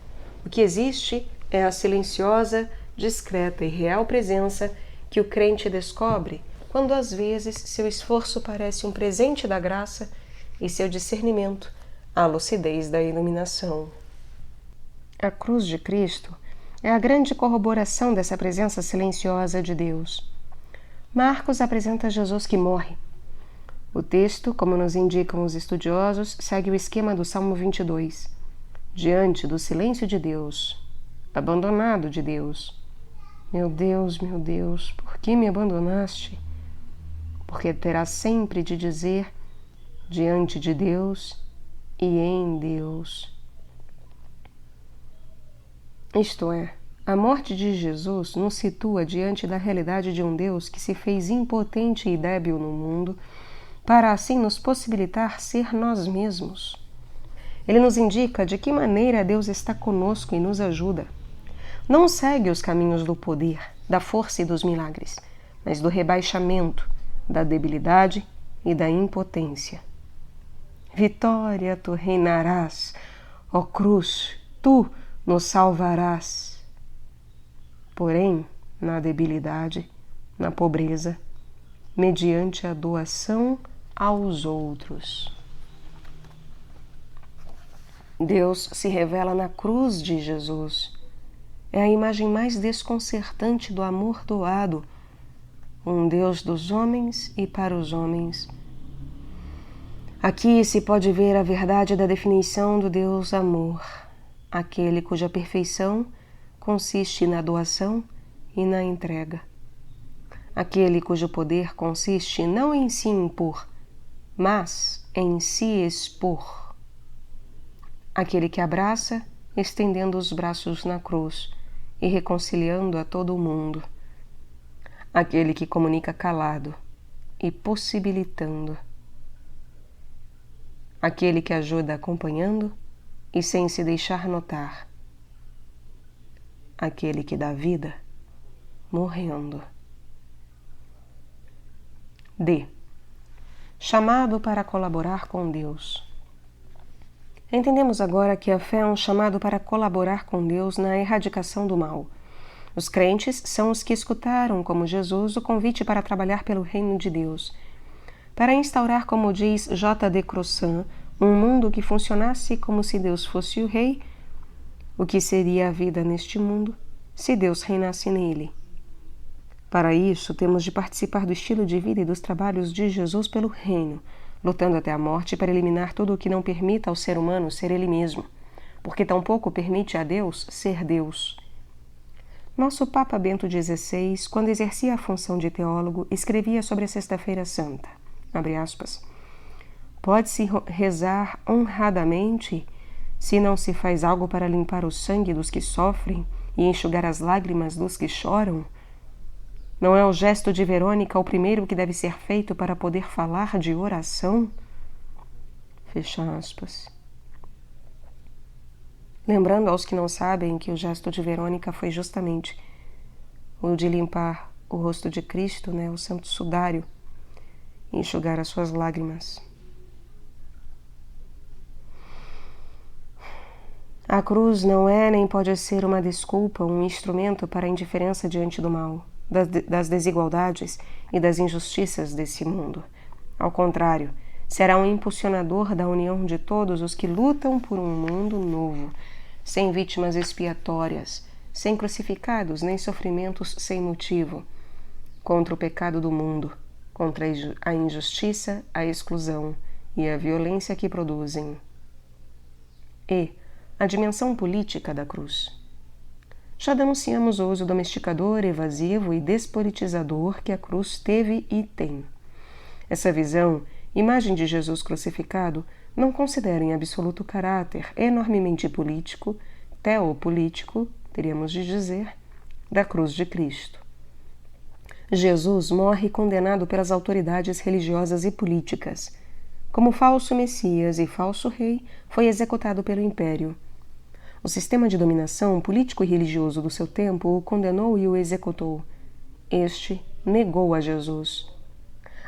O que existe é a silenciosa, discreta e real presença que o crente descobre quando às vezes seu esforço parece um presente da graça e seu discernimento a lucidez da iluminação. A cruz de Cristo é a grande corroboração dessa presença silenciosa de Deus. Marcos apresenta Jesus que morre. O texto, como nos indicam os estudiosos, segue o esquema do Salmo 22. Diante do silêncio de Deus, abandonado de Deus. Meu Deus, por que me abandonaste? Porque terá sempre de dizer, diante de Deus e em Deus. Isto é, a morte de Jesus nos situa diante da realidade de um Deus que se fez impotente e débil no mundo, para assim nos possibilitar ser nós mesmos. Ele nos indica de que maneira Deus está conosco e nos ajuda. Não segue os caminhos do poder, da força e dos milagres, mas do rebaixamento, da debilidade e da impotência. Vitória, tu reinarás, ó cruz, tu nos salvarás. Porém, na debilidade, na pobreza, mediante a doação aos outros. Deus se revela na cruz de Jesus. É a imagem mais desconcertante do amor doado, um Deus dos homens e para os homens. Aqui se pode ver a verdade da definição do Deus amor, aquele cuja perfeição consiste na doação e na entrega. Aquele cujo poder consiste não em se impor, mas em se expor. Aquele que abraça, estendendo os braços na cruz e reconciliando a todo o mundo. Aquele que comunica calado e possibilitando. Aquele que ajuda acompanhando e sem se deixar notar. Aquele que dá vida morrendo. D. Chamado para colaborar com Deus. Entendemos agora que a fé é um chamado para colaborar com Deus na erradicação do mal. Os crentes são os que escutaram, como Jesus, o convite para trabalhar pelo reino de Deus, para instaurar, como diz J.D. Crossan, um mundo que funcionasse como se Deus fosse o rei. O que seria a vida neste mundo se Deus reinasse nele? Para isso, temos de participar do estilo de vida e dos trabalhos de Jesus pelo reino, lutando até a morte para eliminar tudo o que não permita ao ser humano ser ele mesmo, porque tampouco permite a Deus ser Deus. Nosso Papa Bento XVI, quando exercia a função de teólogo, escrevia sobre a Sexta-feira Santa, abre aspas, pode-se rezar honradamente se não se faz algo para limpar o sangue dos que sofrem e enxugar as lágrimas dos que choram? Não é o gesto de Verônica o primeiro que deve ser feito para poder falar de oração? Fecha aspas. Lembrando aos que não sabem que o gesto de Verônica foi justamente o de limpar o rosto de Cristo, o Santo Sudário, e enxugar as suas lágrimas. A cruz não é nem pode ser uma desculpa, um instrumento para a indiferença diante do mal, das desigualdades e das injustiças desse mundo. Ao contrário, será um impulsionador da união de todos os que lutam por um mundo novo, sem vítimas expiatórias, sem crucificados nem sofrimentos sem motivo, contra o pecado do mundo, contra a injustiça, a exclusão e a violência que produzem. E a dimensão política da cruz. Já denunciamos o uso domesticador, evasivo e despolitizador que a cruz teve e tem. Essa visão, imagem de Jesus crucificado, não considera em absoluto o caráter enormemente político, teopolítico, teríamos de dizer, da cruz de Cristo. Jesus morre condenado pelas autoridades religiosas e políticas. Como falso Messias e falso rei, foi executado pelo império. O sistema de dominação político e religioso do seu tempo o condenou e o executou. Este negou a Jesus.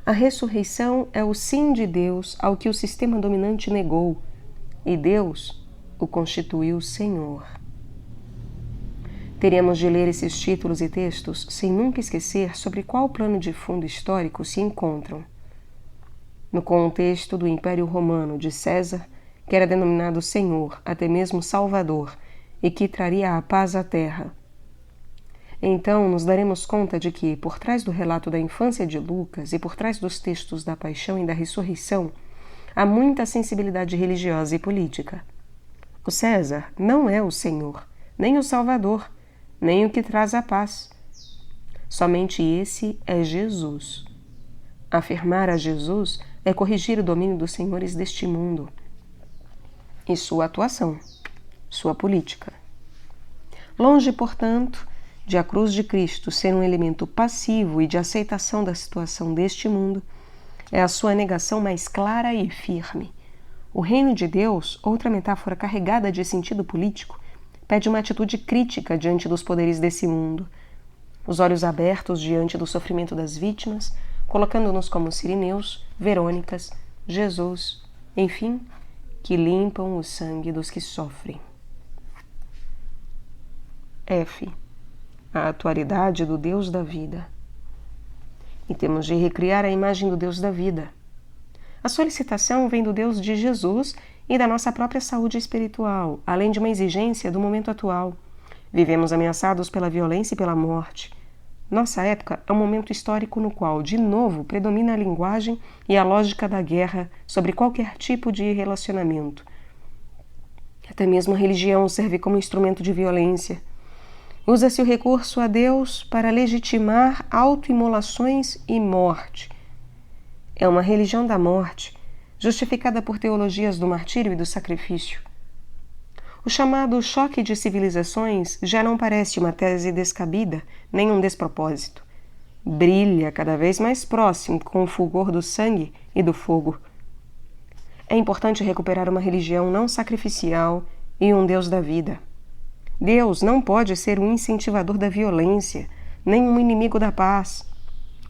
A ressurreição é o sim de Deus ao que o sistema dominante negou, e Deus o constituiu Senhor. Teríamos de ler esses títulos e textos sem nunca esquecer sobre qual plano de fundo histórico se encontram. No contexto do Império Romano de César, que era denominado Senhor, até mesmo Salvador, e que traria a paz à terra. Então nos daremos conta de que, por trás do relato da infância de Lucas e por trás dos textos da paixão e da ressurreição, há muita sensibilidade religiosa e política. O César não é o Senhor, nem o Salvador, nem o que traz a paz. Somente esse é Jesus. Afirmar a Jesus é corrigir o domínio dos senhores deste mundo e sua atuação, sua política. Longe, portanto, de a cruz de Cristo ser um elemento passivo e de aceitação da situação deste mundo, é a sua negação mais clara e firme. O reino de Deus, outra metáfora carregada de sentido político, pede uma atitude crítica diante dos poderes desse mundo, os olhos abertos diante do sofrimento das vítimas, colocando-nos como sirineus, Verônicas, Jesus, enfim, que limpam o sangue dos que sofrem. F. A atualidade do Deus da vida. E temos de recriar a imagem do Deus da vida. A solicitação vem do Deus de Jesus e da nossa própria saúde espiritual, além de uma exigência do momento atual. Vivemos ameaçados pela violência e pela morte. Nossa época é um momento histórico no qual, de novo, predomina a linguagem e a lógica da guerra sobre qualquer tipo de relacionamento. Até mesmo a religião serve como instrumento de violência. Usa-se o recurso a Deus para legitimar autoimolações e morte. É uma religião da morte, justificada por teologias do martírio e do sacrifício. O chamado choque de civilizações já não parece uma tese descabida, nem um despropósito. Brilha cada vez mais próximo com o fulgor do sangue e do fogo. É importante recuperar uma religião não sacrificial e um Deus da vida. Deus não pode ser um incentivador da violência, nem um inimigo da paz.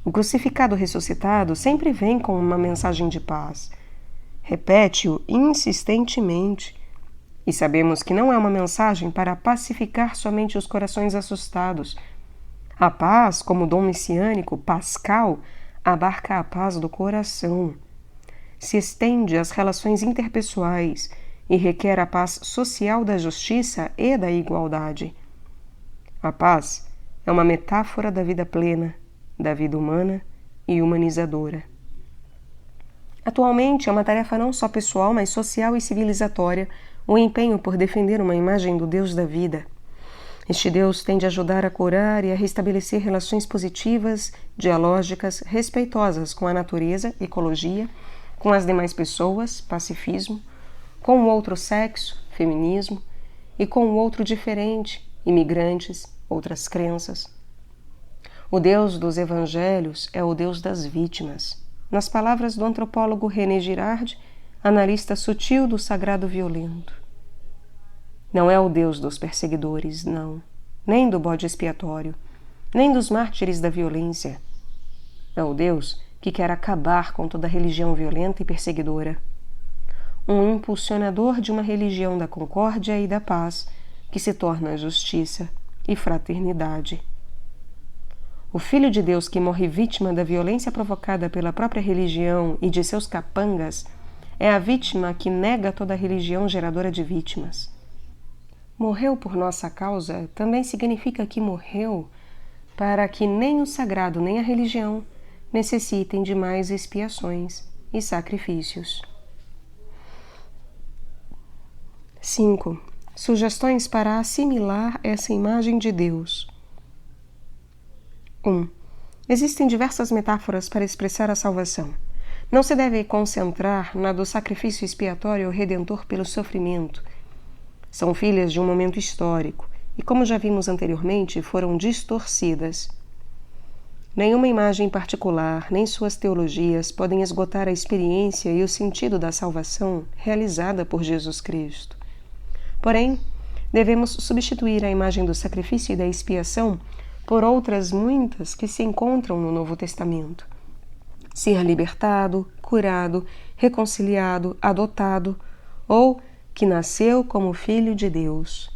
O crucificado ressuscitado sempre vem com uma mensagem de paz. Repete-o insistentemente. E sabemos que não é uma mensagem para pacificar somente os corações assustados. A paz, como dom messiânico, pascal, abarca a paz do coração. Se estende às relações interpessoais e requer a paz social da justiça e da igualdade. A paz é uma metáfora da vida plena, da vida humana e humanizadora. Atualmente é uma tarefa não só pessoal, mas social e civilizatória, o empenho por defender uma imagem do Deus da vida. Este Deus tem de ajudar a curar e a restabelecer relações positivas, dialógicas, respeitosas com a natureza, ecologia, com as demais pessoas, pacifismo, com o outro sexo, feminismo, e com o outro diferente, imigrantes, outras crenças. O Deus dos evangelhos é o Deus das vítimas. Nas palavras do antropólogo René Girard, analista sutil do sagrado violento. Não é o Deus dos perseguidores, não, nem do bode expiatório, nem dos mártires da violência. É o Deus que quer acabar com toda religião violenta e perseguidora. Um impulsionador de uma religião da concórdia e da paz, que se torna justiça e fraternidade. O Filho de Deus que morre vítima da violência provocada pela própria religião e de seus capangas é a vítima que nega toda a religião geradora de vítimas. Morreu por nossa causa também significa que morreu para que nem o sagrado nem a religião necessitem de mais expiações e sacrifícios. 5. Sugestões para assimilar essa imagem de Deus. 1. Existem diversas metáforas para expressar a salvação. Não se deve concentrar na do sacrifício expiatório ou redentor pelo sofrimento. São filhas de um momento histórico e, como já vimos anteriormente, foram distorcidas. Nenhuma imagem particular, nem suas teologias podem esgotar a experiência e o sentido da salvação realizada por Jesus Cristo. Porém, devemos substituir a imagem do sacrifício e da expiação por outras muitas que se encontram no Novo Testamento. Ser libertado, curado, reconciliado, adotado, ou que nasceu como filho de Deus.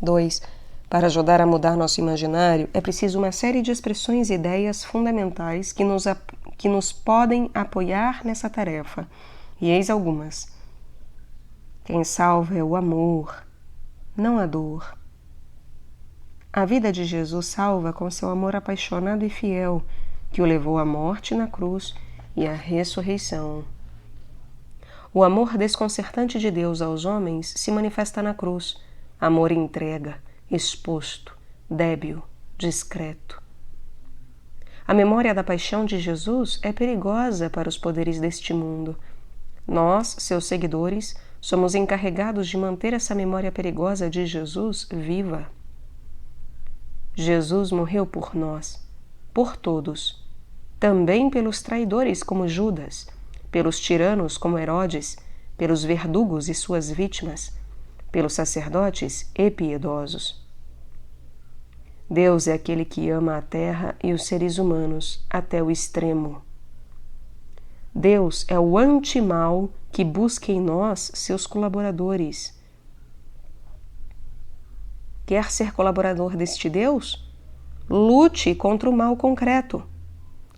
2. Para ajudar a mudar nosso imaginário, é preciso uma série de expressões e ideias fundamentais que nos podem apoiar nessa tarefa. E eis algumas. Quem salva é o amor, não a dor. A vida de Jesus salva com seu amor apaixonado e fiel, que o levou à morte na cruz e à ressurreição. O amor desconcertante de Deus aos homens se manifesta na cruz, amor entrega, exposto, débil, discreto. A memória da paixão de Jesus é perigosa para os poderes deste mundo. Nós, seus seguidores, somos encarregados de manter essa memória perigosa de Jesus viva. Jesus morreu por nós, por todos, também pelos traidores como Judas, pelos tiranos como Herodes, pelos verdugos e suas vítimas, pelos sacerdotes e piedosos. Deus é aquele que ama a terra e os seres humanos até o extremo. Deus é o antimal que busca em nós seus colaboradores. Quer ser colaborador deste Deus? Lute contra o mal concreto,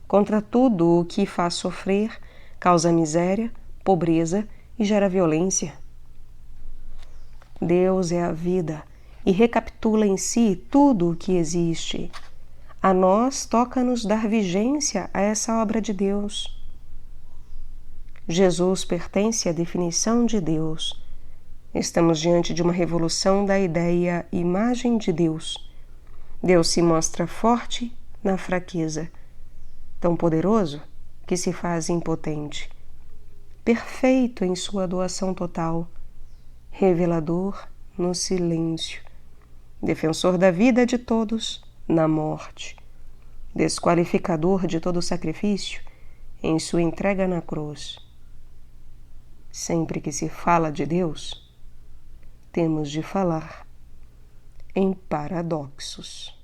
contra tudo o que faz sofrer, causa miséria, pobreza e gera violência. Deus é a vida e recapitula em si tudo o que existe. A nós toca-nos dar vigência a essa obra de Deus. Jesus pertence à definição de Deus. Estamos diante de uma revolução da ideia imagem de Deus. Deus se mostra forte na fraqueza, tão poderoso que se faz impotente, perfeito em sua doação total, revelador no silêncio, defensor da vida de todos na morte, desqualificador de todo sacrifício em sua entrega na cruz. Sempre que se fala de Deus, temos de falar em paradoxos.